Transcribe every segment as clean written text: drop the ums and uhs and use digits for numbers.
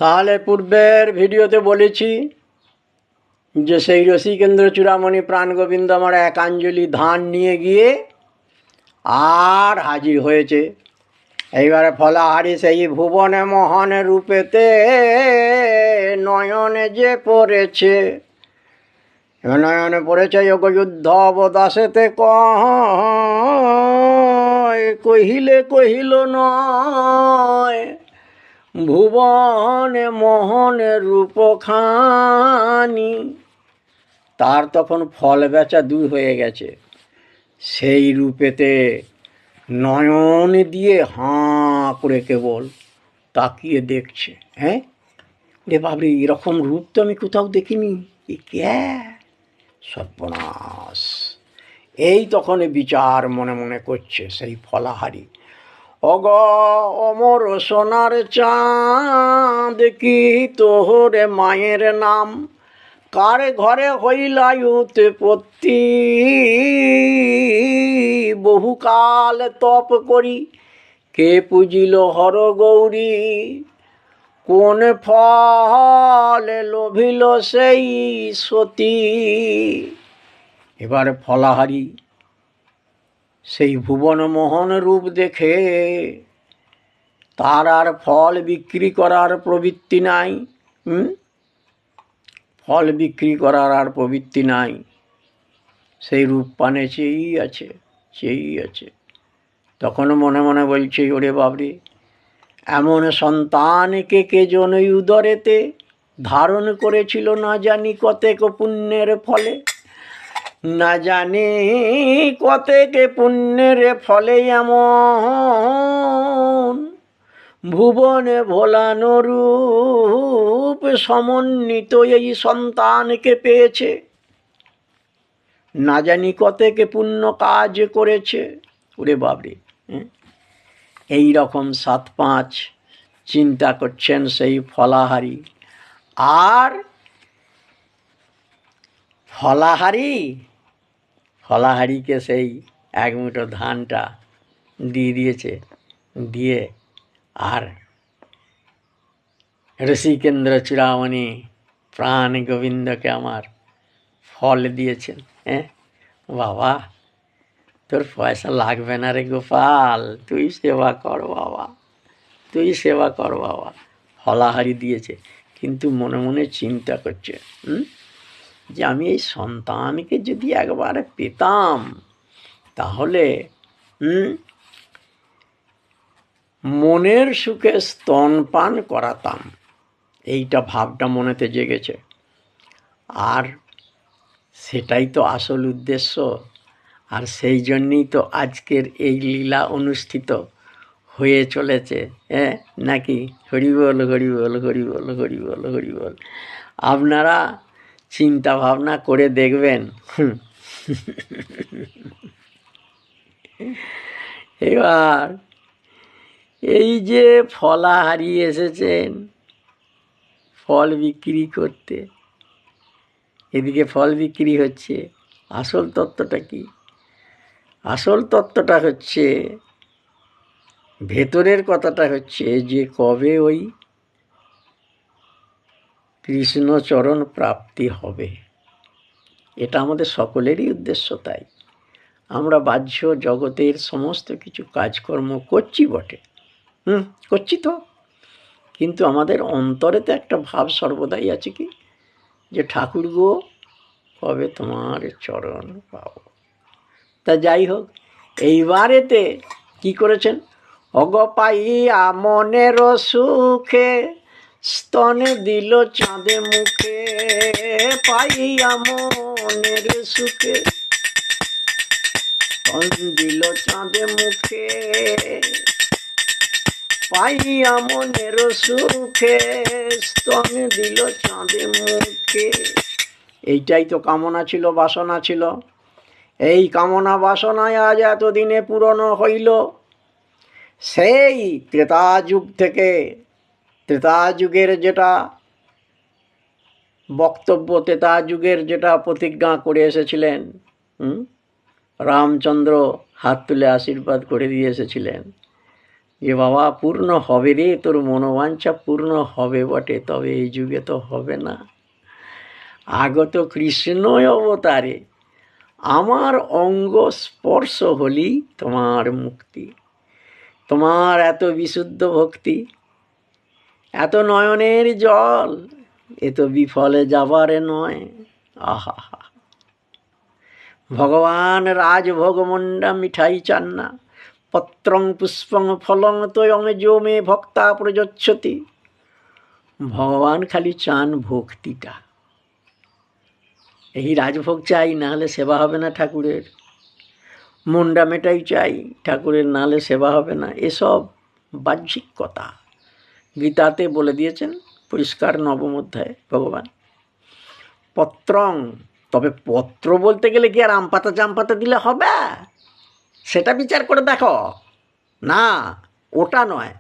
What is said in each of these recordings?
তাহলে পূর্বের ভিডিওতে বলেছি যে সেই রসিকেন্দ্র চূড়ামণি প্রাণগোবিন্দ আমার একাঞ্জলি ধান নিয়ে গিয়ে আর হাজির হয়েছে। এইবারে ফলাহারি সেই ভুবনে মহান রূপেতে নয়নে যে পড়েছে, নয়নে পড়েছে যোগযুদ্ধ অবদাসেতে কহিলে কহিল নয়, ভুবনে মোহনে রূপখানি। তার তখন ফল বেচা দূর হয়ে গেছে, সেই রূপেতে নয়ন দিয়ে হাঁ করে কেবল তাকিয়ে দেখছে। হ্যাঁ রে বাবরে, এরকম রূপ তো আমি কোথাও দেখিনি, এ কে? সর্বনাশ! এই তখন বিচার মনে মনে করছে সেই ফলাহারি। অগ অমর সোনার চাঁদ কি তোহরে মায়ের নাম, কার ঘরে হইলা উৎপত্তি, বহুকাল তপ করি কে পুজিল হর গৌরী, কোন ফলে লোভিল সেই সতী। এবার ফলাহারি সেই ভুবনমোহন রূপ দেখে তার আর ফল বিক্রি করার প্রবৃত্তি নাই। ফল বিক্রি করার আর প্রবৃত্তি নাই, সেই রূপ পানে চেয়েই আছে, চেয়েই আছে। তখন মনে মনে বলছে, ওরে বাবরে, এমন সন্তানকে কে জনই উদরেতে ধারণ করেছিল না জানি কতেক পুণ্যের ফলে, না জানি কতেক পুণ্যের ফলে এমন ভুবনে ভোলানো রূপ সমন্বিত এই সন্তানকে পেয়েছে, না জানি কতেক পুণ্য কাজ করেছে। ওরে বাবরে, এই রকম 7-5 চিন্তা করছেন সেই ফলাহারি। আর ফলাহারিকে সেই এক মুঠো ধানটা দিয়ে দিয়েছে, দিয়ে আর রসিকেন্দ্র চূড়ামণি প্রাণ গোবিন্দকে আমার ফল দিয়েছেন। হ্যাঁ বাবা, তোর পয়সা লাগবে না রে গোপাল, তুই সেবা কর বাবা, তুই সেবা কর বাবা। ফলাহারি দিয়েছে, কিন্তু মনে মনে চিন্তা করছে যে আমি এই সন্তানকে যদি একবারে পেতাম তাহলে মনের সুখে স্তনপান করাতাম, এইটা ভাবটা মনেতে জেগেছে। আর সেটাই তো আসল উদ্দেশ্য, আর সেই জন্যই তো আজকের এই লীলা অনুষ্ঠিত হয়ে চলেছে। হ্যাঁ নাকি? হরিবল হরিবল হরিবল হরিবল হরিবল। আপনারা চিন্তা ভাবনা করে দেখবেন। এবার এই যে ফলাহারি এসেছেন ফল বিক্রি করতে, এদিকে ফল বিক্রি হচ্ছে, আসল তত্ত্বটা কি? আসল তত্ত্বটা হচ্ছে, ভেতরের কথাটা হচ্ছে যে কবে ওই কৃষ্ণচরণ প্রাপ্তি হবে, এটা আমাদের সকলেরই উদ্দেশ্য। তাই আমরা বাহ্য জগতের সমস্ত কিছু কাজকর্ম করছি বটে, করছি তো, কিন্তু আমাদের অন্তরেতে একটা ভাব সর্বদাই আছে কি, যে ঠাকুর গো কবে তোমার চরণ পাব। তা যাই হোক, এইবারেতে কি করেছেন? অগ পাইয়া মনের সুখে স্তনে দিল চাঁদে মুখে, পাইয়া মনের সুখে স্তন দিল চাঁদে মুখে, পাইয়া মনের সুখে স্তন দিল চাঁদে মুখে। এইটাই তো কামনা ছিল, বাসনা ছিল। এই কামনা বাসনায় আজ এতদিনে পূরণ হইল। সেই ত্রেতাযুগ থেকে, ত্রেতাযুগের যেটা বক্তব্য, ত্রেতাযুগের যেটা প্রতিজ্ঞা করে এসেছিলেন, রামচন্দ্র হাত তুলে আশীর্বাদ করে দিয়ে এসেছিলেন, যে বাবা পূর্ণ হবে রে, তোর মনোবাঞ্ছা পূর্ণ হবে বটে, তবে এই যুগে তো হবে না। আগত কৃষ্ণই অবতারে আমার অঙ্গ স্পর্শ হলেই তোমার মুক্তি। তোমার এত বিশুদ্ধ ভক্তি, এত নয়নের জল, এ তো বিফলে যাবারে নয়। আহা, ভগবান রাজভোগমণ্ডা মিঠাই চান না, পত্রং পুষ্পং ফলং তয়ং যো মে ভক্তা প্রযচ্ছতি। ভগবান খালি চান ভক্তিটা। এই রাজভোগ চাই, না হলে সেবা হবে না ঠাকুরের। মুন্ডা মেটাই চাই ঠাকুরের, না হলে সেবা হবে না। এসব বাহ্যিক কথা। গীতাতে বলে দিয়েছেন পরিষ্কার, নবম অধ্যায়ে ভগবান। পত্রং, তবে পত্র বলতে গেলে কি আর আম পাতা জাম পাতা দিলে হবে? সেটা বিচার করে দেখো না, ওটা নয়।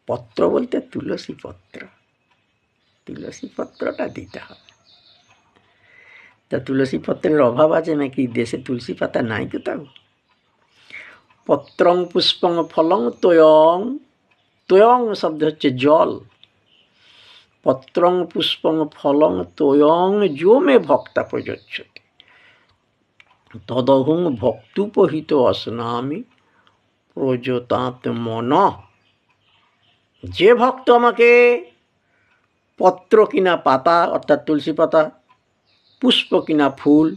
পত্র বলতে তুলসী পত্র, তুলসী পত্রটা দিতে হবে। তা তুলসী পত্রের অভাব আছে নাকি? দেশে তুলসী পাতা নাই কোথাও। পত্রং পুষ্পং ফলং তয়ং, তয়ং শব্দ হচ্ছে জল। পত্রং পুষ্পং ফলং তয়ং যো মে ভক্তা প্রযচ্ছতি তদহং ভক্তুপহিত অস্নামি প্রযতাৎ মন। যে ভক্ত আমাকে পত্র কিনা পাতা অর্থাৎ তুলসী পাতা, পুষ্প কিনা ফুল,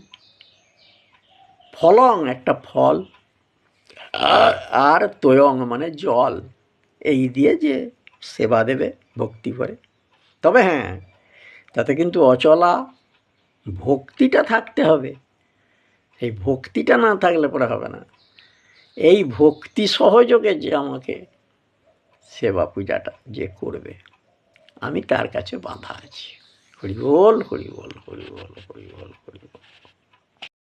ফলং একটা ফল, আর তয়ং মানে জল, এই দিয়ে যে সেবা দেবে ভক্তি করে, তবে হ্যাঁ, তাতে কিন্তু অচলা ভক্তিটা থাকতে হবে। এই ভক্তিটা না থাকলে পরে হবে না। এই ভক্তি সহযোগে যে আমাকে সেবা পূজাটা যে করবে, আমি তার কাছে বাঁধা আছি। হরি বল, হরি বল, হরি বল, হরি বল, হরি বল।